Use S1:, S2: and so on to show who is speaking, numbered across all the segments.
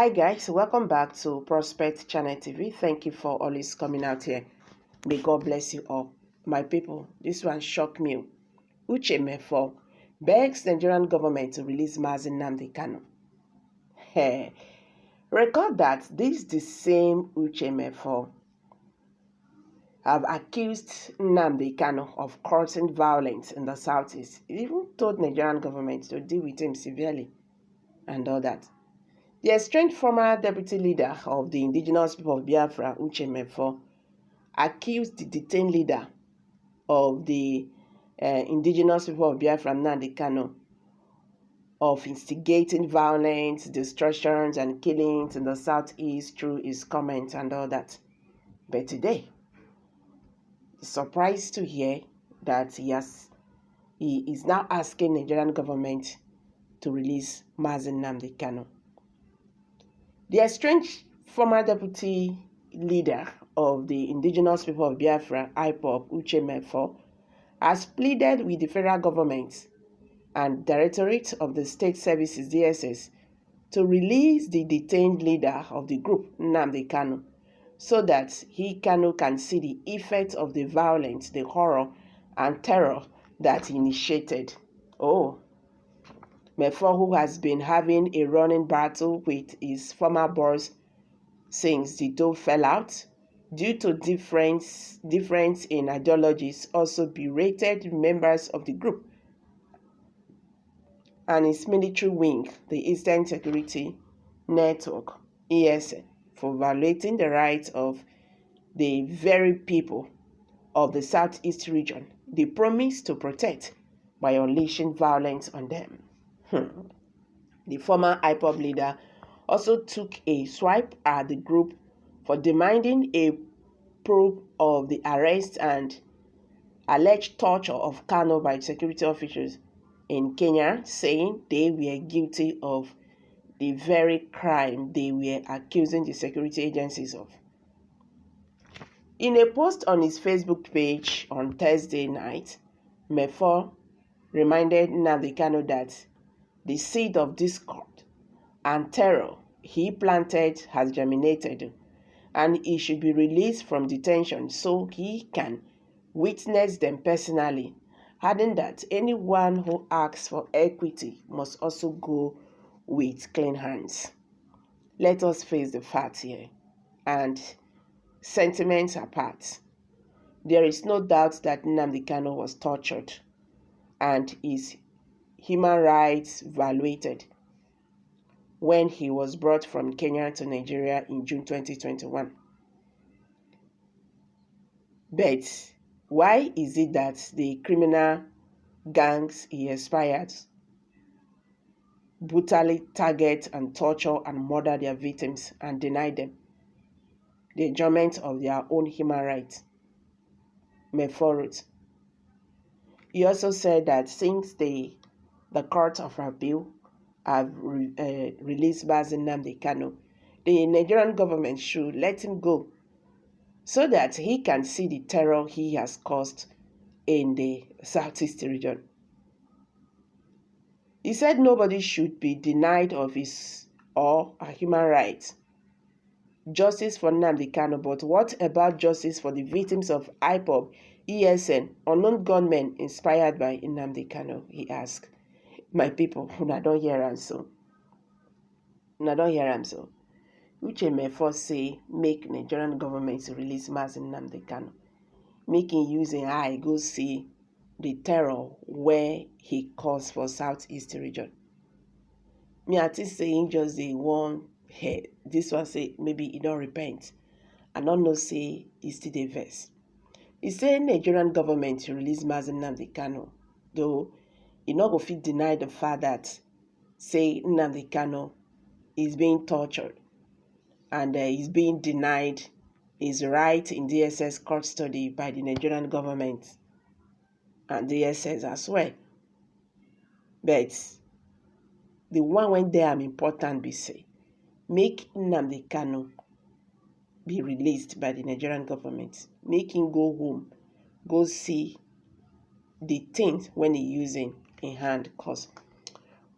S1: Hi guys, welcome back to Prospect Channel TV. Thank you for always coming out here. May God bless you all. My people, this one shocked me. Uche Mefor begs Nigerian government to release Mazi Nnamdi Kanu. Record that this the same Uche Mefor have accused Nnamdi Kanu of causing violence in the southeast. He even told Nigerian government to deal with him severely and all that. The estranged former deputy leader of the indigenous people of Biafra, Uche Mefor, accused the detained leader of the indigenous people of Biafra, Nnamdi Kanu, of instigating violence, destructions, and killings in the southeast through his comments and all that. But today, surprised to hear that he is now asking Nigerian government to release Mazi Nnamdi Kanu. The estranged former deputy leader of the indigenous people of Biafra, IPOB, Uche Mefor, has pleaded with the federal government and Directorate of the State Services, DSS, to release the detained leader of the group, Nnamdi Kanu, so that Kanu can see the effects of the violence, the horror, and terror that he initiated. Mefor, who has been having a running battle with his former boss since the two fell out, due to difference in ideologies, also berated members of the group and its military wing, the Eastern Security Network, ESN, for violating the rights of the very people of the Southeast region they promised to protect by unleashing violence on them. The former IPOB leader also took a swipe at the group for demanding a probe of the arrest and alleged torture of Kanu by security officials in Kenya, saying they were guilty of the very crime they were accusing the security agencies of. In a post on his Facebook page on Thursday night, Mefor reminded Nnamdi Kanu that the seed of discord and terror he planted has germinated, and he should be released from detention so he can witness them personally, adding that anyone who asks for equity must also go with clean hands. Let us face the facts here, and sentiments apart. There is no doubt that Nnamdi Kanu was tortured and his human rights violated when he was brought from Kenya to Nigeria in June 2021. But why is it that the criminal gangs he inspired brutally target and torture and murder their victims and deny them the enjoyment of their own human rights? Mefor wrote. He also said that since the Court of Appeal have released Mazi Nnamdi Kanu, the Nigerian government should let him go so that he can see the terror he has caused in the Southeast region. He said nobody should be denied of his or a human rights. Justice for Nnamdi Kanu, but what about justice for the victims of IPOB, ESN, unknown gunmen inspired by Nnamdi Kanu? He asked. My people, una don't hear am so. Uche Mefor say make Nigerian government release Mazi Nnamdi Kanu, make him use him eye go see the terror where he caused for Southeast region. Me at least saying just the one head. This one say maybe he don't repent. I don't know say he still dey vex. He say Nigerian government to release Mazi Nnamdi Kanu, though he no go fit deny the fact that say Nnamdi Kanu is being tortured and is being denied his right in DSS custody by the Nigerian government and DSS as well. But the one when they are important be say, make Nnamdi Kanu be released by the Nigerian government. Make him go home, go see the things when he using in hand. Cause,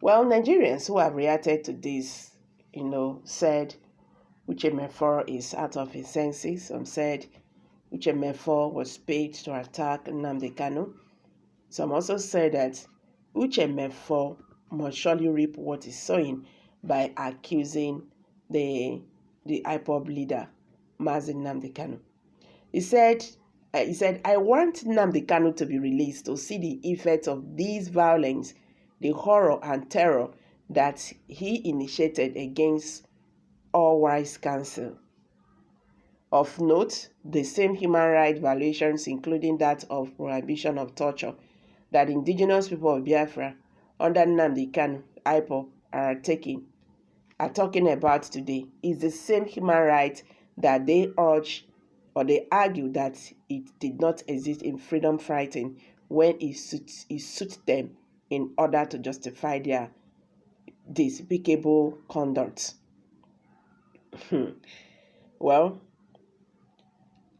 S1: well, Nigerians who have reacted to this said Uche Mefor is out of his senses. Some said Uche Mefor was paid to attack Nnamdi Kanu. Some also said that Uche Mefor must surely reap what he's sowing by accusing the IPOB leader, Mazi Nnamdi Kanu. He said, I want Nnamdi Kanu to be released to see the effects of this violence, the horror and terror that he initiated against all wise counsel. Of note, the same human rights violations, including that of prohibition of torture, that indigenous people of Biafra under Nnamdi Kanu, IPOB, are talking about today, is the same human right that they urge or they argue that it did not exist in freedom fighting when it suits them in order to justify their despicable conduct. Well,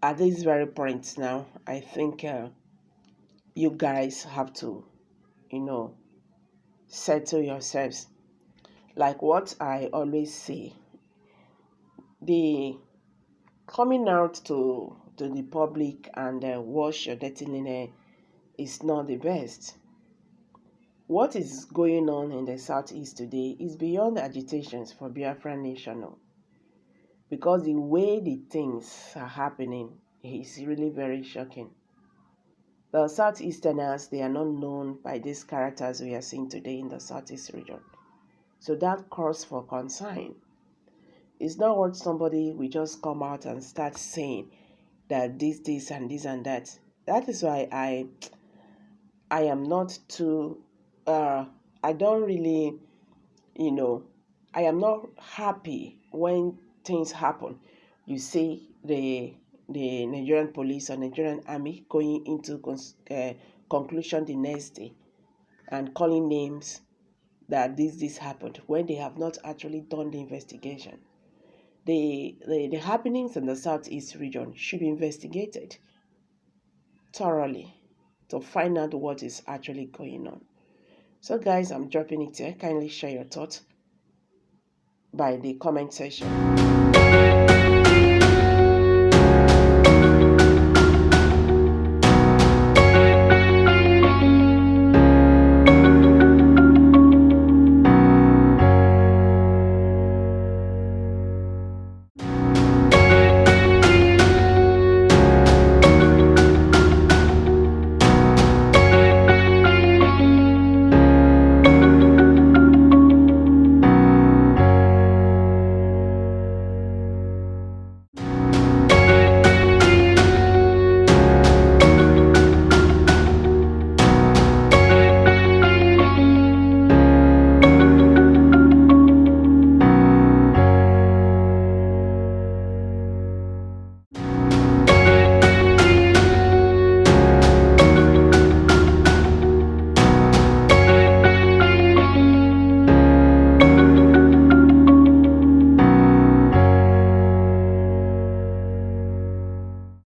S1: at this very point now, I think you guys have to, settle yourselves. Like what I always say, the coming out to the public and wash your dirty linen is not the best. What is going on in the southeast today is beyond agitations for Biafra Nation, because the way the things are happening is really very shocking. The Southeasterners, they are not known by these characters we are seeing today in the Southeast region. So that calls for concern. It's not what somebody will just come out and start saying that this, and this, and that. That is why I am not too, I don't really, I am not happy when things happen. You see the Nigerian police or Nigerian army going into conclusion the next day and calling names that this happened when they have not actually done the investigation. The happenings in the Southeast region should be investigated thoroughly to find out what is actually going on. So guys, I'm dropping it here. Kindly share your thoughts by the comment section.